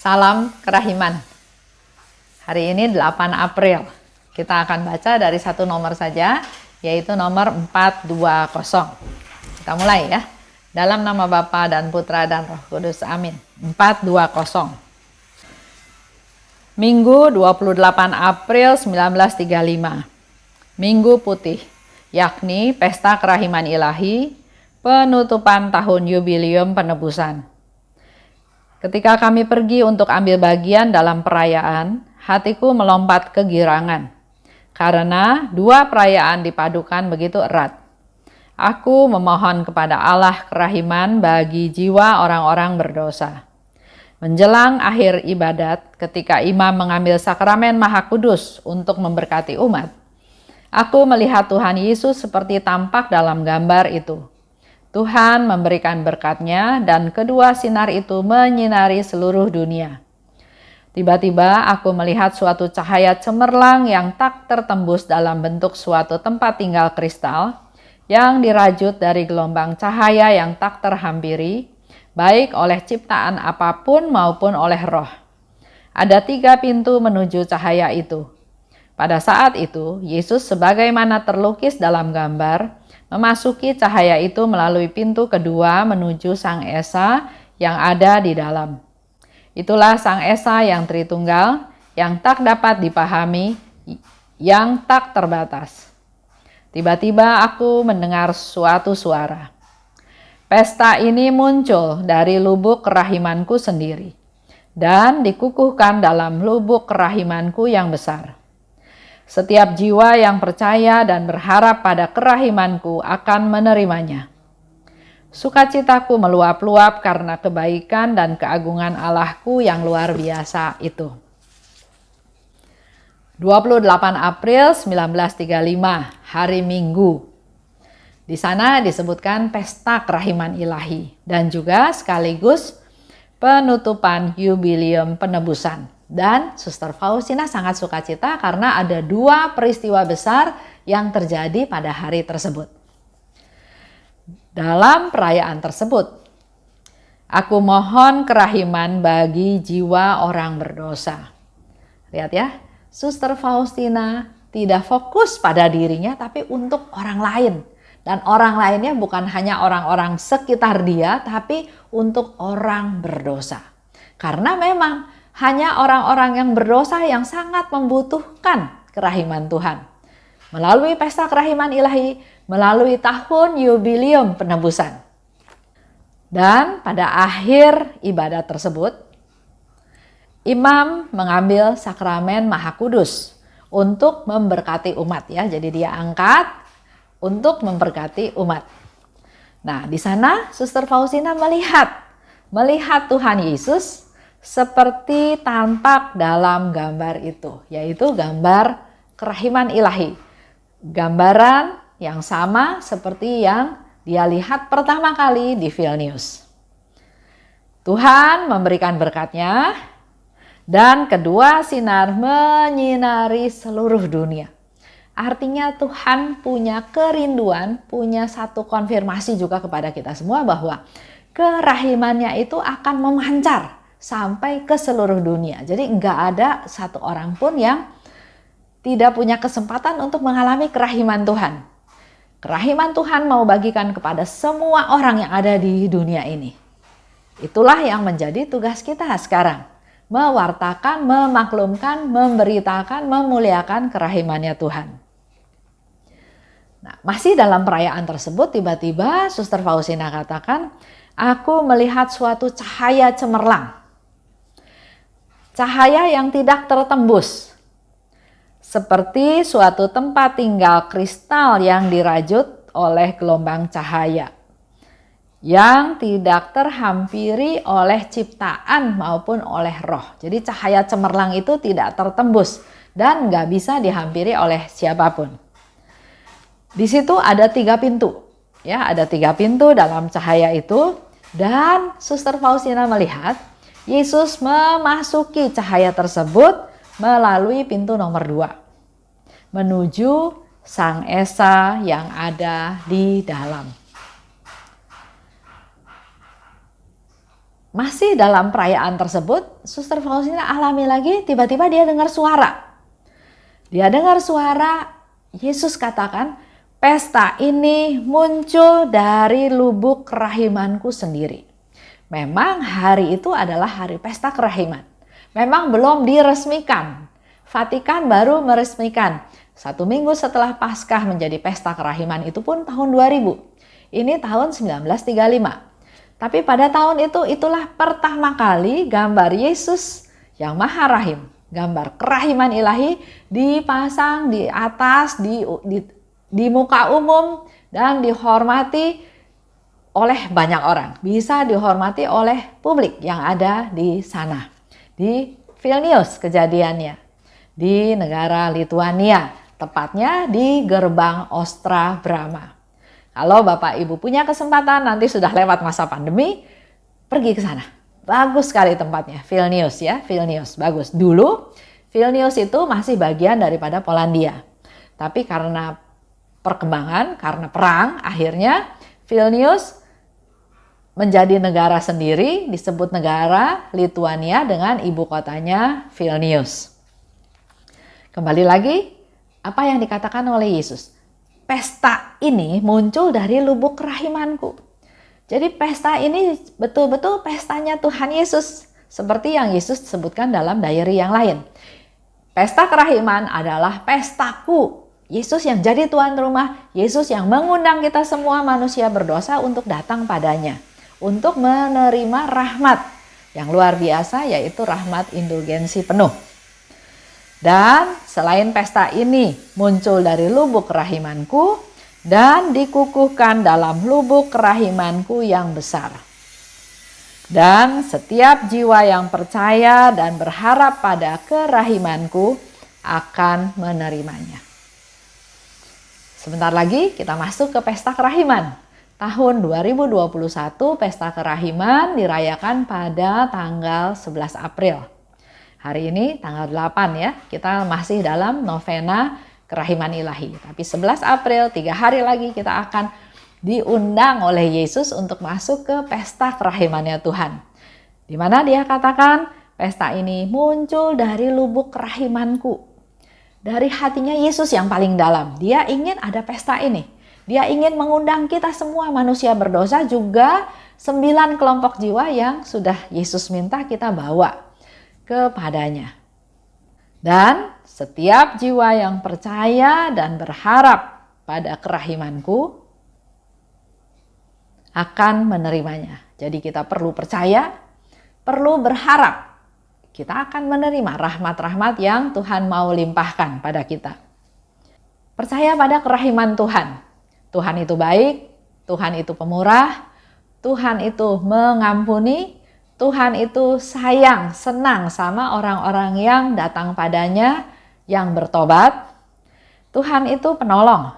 Salam kerahiman. Hari ini 8 April. Kita akan baca dari satu nomor saja, yaitu nomor 420. Kita mulai ya. Dalam nama Bapa dan Putra dan Roh Kudus. Amin. 420. Minggu 28 April 1935. Minggu Putih, yakni Pesta Kerahiman Ilahi, penutupan tahun Yubileum Penebusan. Ketika kami pergi untuk ambil bagian dalam perayaan, hatiku melompat kegirangan, karena dua perayaan dipadukan begitu erat. Aku memohon kepada Allah kerahiman bagi jiwa orang-orang berdosa. Menjelang akhir ibadat, ketika imam mengambil sakramen Maha Kudus untuk memberkati umat, aku melihat Tuhan Yesus seperti tampak dalam gambar itu. Tuhan memberikan berkat-Nya dan kedua sinar itu menyinari seluruh dunia. Tiba-tiba aku melihat suatu cahaya cemerlang yang tak tertembus dalam bentuk suatu tempat tinggal kristal yang dirajut dari gelombang cahaya yang tak terhampiri, baik oleh ciptaan apapun maupun oleh roh. Ada 3 pintu menuju cahaya itu. Pada saat itu, Yesus sebagaimana terlukis dalam gambar, memasuki cahaya itu melalui pintu kedua menuju Sang Esa yang ada di dalam. Itulah Sang Esa yang Tritunggal, yang tak dapat dipahami, yang tak terbatas. Tiba-tiba aku mendengar suatu suara. Pesta ini muncul dari lubuk kerahimanku sendiri, dan dikukuhkan dalam lubuk kerahimanku yang besar. Setiap jiwa yang percaya dan berharap pada kerahimanku akan menerimanya. Sukacitaku meluap-luap karena kebaikan dan keagungan Allahku yang luar biasa itu. 28 April 1935, hari Minggu. Di sana disebutkan Pesta Kerahiman Ilahi dan juga sekaligus penutupan Yubileum Penebusan. Dan Suster Faustina sangat sukacita karena ada 2 peristiwa besar yang terjadi pada hari tersebut. Dalam perayaan tersebut, aku mohon kerahiman bagi jiwa orang berdosa. Lihat ya, Suster Faustina tidak fokus pada dirinya tapi untuk orang lain. Dan orang lainnya bukan hanya orang-orang sekitar dia, tapi untuk orang berdosa. Karena memang hanya orang-orang yang berdosa yang sangat membutuhkan kerahiman Tuhan. Melalui Pesta Kerahiman Ilahi, melalui tahun Yubileum Penebusan. Dan pada akhir ibadat tersebut, imam mengambil sakramen Maha Kudus untuk memberkati umat ya. Jadi dia angkat untuk memberkati umat. Nah, di sana Suster Faustina melihat Tuhan Yesus seperti tampak dalam gambar itu, yaitu gambar kerahiman ilahi. Gambaran yang sama seperti yang dia lihat pertama kali di Vilnius. Tuhan memberikan berkat-Nya dan kedua sinar menyinari seluruh dunia. Artinya Tuhan punya kerinduan, punya satu konfirmasi juga kepada kita semua bahwa kerahimannya itu akan memancar sampai ke seluruh dunia. Jadi nggak ada satu orang pun yang tidak punya kesempatan untuk mengalami kerahiman Tuhan. Kerahiman Tuhan mau bagikan kepada semua orang yang ada di dunia ini. Itulah yang menjadi tugas kita sekarang. Mewartakan, memaklumkan, memberitakan, memuliakan kerahimannya Tuhan. Nah, masih dalam perayaan tersebut tiba-tiba Suster Faustina katakan, aku melihat suatu cahaya cemerlang. Cahaya yang tidak tertembus, seperti suatu tempat tinggal kristal yang dirajut oleh gelombang cahaya, yang tidak terhampiri oleh ciptaan maupun oleh roh. Jadi cahaya cemerlang itu tidak tertembus dan nggak bisa dihampiri oleh siapapun. Di situ ada 3 pintu, ya ada 3 pintu dalam cahaya itu, dan Suster Faustina melihat Yesus memasuki cahaya tersebut melalui pintu nomor 2 menuju Sang Esa yang ada di dalam. masih dalam perayaan tersebut, Suster Faustina alami lagi, tiba-tiba dia dengar suara. Dia dengar suara Yesus katakan, pesta ini muncul dari lubuk kerahimanku sendiri. Memang hari itu adalah hari pesta kerahiman. Memang belum diresmikan. Vatikan baru meresmikan. 1 minggu setelah Paskah menjadi pesta kerahiman itu pun tahun 2000. Ini tahun 1935. Tapi pada tahun itu, itulah pertama kali gambar Yesus yang Maha Rahim, gambar kerahiman ilahi dipasang di atas, di muka umum dan dihormati oleh banyak orang. Bisa dihormati oleh publik yang ada di sana. Di Vilnius kejadiannya, di negara Lituania, tepatnya di gerbang Ostra Brama. Kalau Bapak Ibu punya kesempatan, nanti sudah lewat masa pandemi, pergi ke sana. Bagus sekali tempatnya, Vilnius ya, Vilnius, bagus. Dulu Vilnius itu masih bagian daripada Polandia. Tapi karena perkembangan, karena perang, akhirnya Vilnius menjadi negara sendiri, disebut negara Lituania dengan ibu kotanya Vilnius. Kembali lagi, apa yang dikatakan oleh Yesus? Pesta ini muncul dari lubuk kerahimanku. Jadi pesta ini betul-betul pestanya Tuhan Yesus. Seperti yang Yesus sebutkan dalam diary yang lain. Pesta kerahiman adalah pestaku. Yesus yang jadi tuan rumah, Yesus yang mengundang kita semua manusia berdosa untuk datang padanya. Untuk menerima rahmat yang luar biasa, yaitu rahmat indulgensi penuh. Dan selain pesta ini muncul dari lubuk kerahimanku dan dikukuhkan dalam lubuk kerahimanku yang besar. Dan setiap jiwa yang percaya dan berharap pada kerahimanku akan menerimanya. Sebentar lagi kita masuk ke pesta kerahiman. Tahun 2021 pesta kerahiman dirayakan pada tanggal 11 April. Hari ini tanggal 8 ya, kita masih dalam novena kerahiman ilahi. Tapi 11 April, 3 hari lagi kita akan diundang oleh Yesus untuk masuk ke pesta kerahimannya Tuhan. Di mana dia katakan, pesta ini muncul dari lubuk kerahimanku. Dari hatinya Yesus yang paling dalam. Dia ingin ada pesta ini. Dia ingin mengundang kita semua manusia berdosa, juga 9 kelompok jiwa yang sudah Yesus minta kita bawa kepadanya. Dan setiap jiwa yang percaya dan berharap pada kerahimanku akan menerimanya. Jadi kita perlu percaya, perlu berharap. Kita akan menerima rahmat-rahmat yang Tuhan mau limpahkan pada kita. Percaya pada kerahiman Tuhan. Tuhan itu baik, Tuhan itu pemurah, Tuhan itu mengampuni, Tuhan itu sayang, senang sama orang-orang yang datang padanya, yang bertobat. Tuhan itu penolong,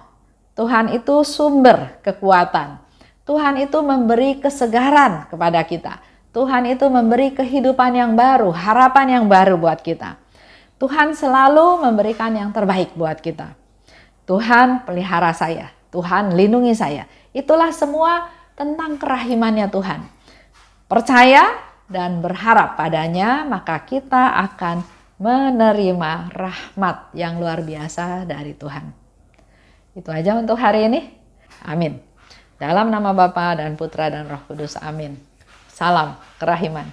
Tuhan itu sumber kekuatan, Tuhan itu memberi kesegaran kepada kita, Tuhan itu memberi kehidupan yang baru, harapan yang baru buat kita. Tuhan selalu memberikan yang terbaik buat kita. Tuhan pelihara saya, Tuhan lindungi saya. Itulah semua tentang kerahimannya Tuhan. Percaya dan berharap padanya, maka kita akan menerima rahmat yang luar biasa dari Tuhan. Itu aja untuk hari ini. Amin. Dalam nama Bapa dan Putra dan Roh Kudus. Amin. Salam kerahiman.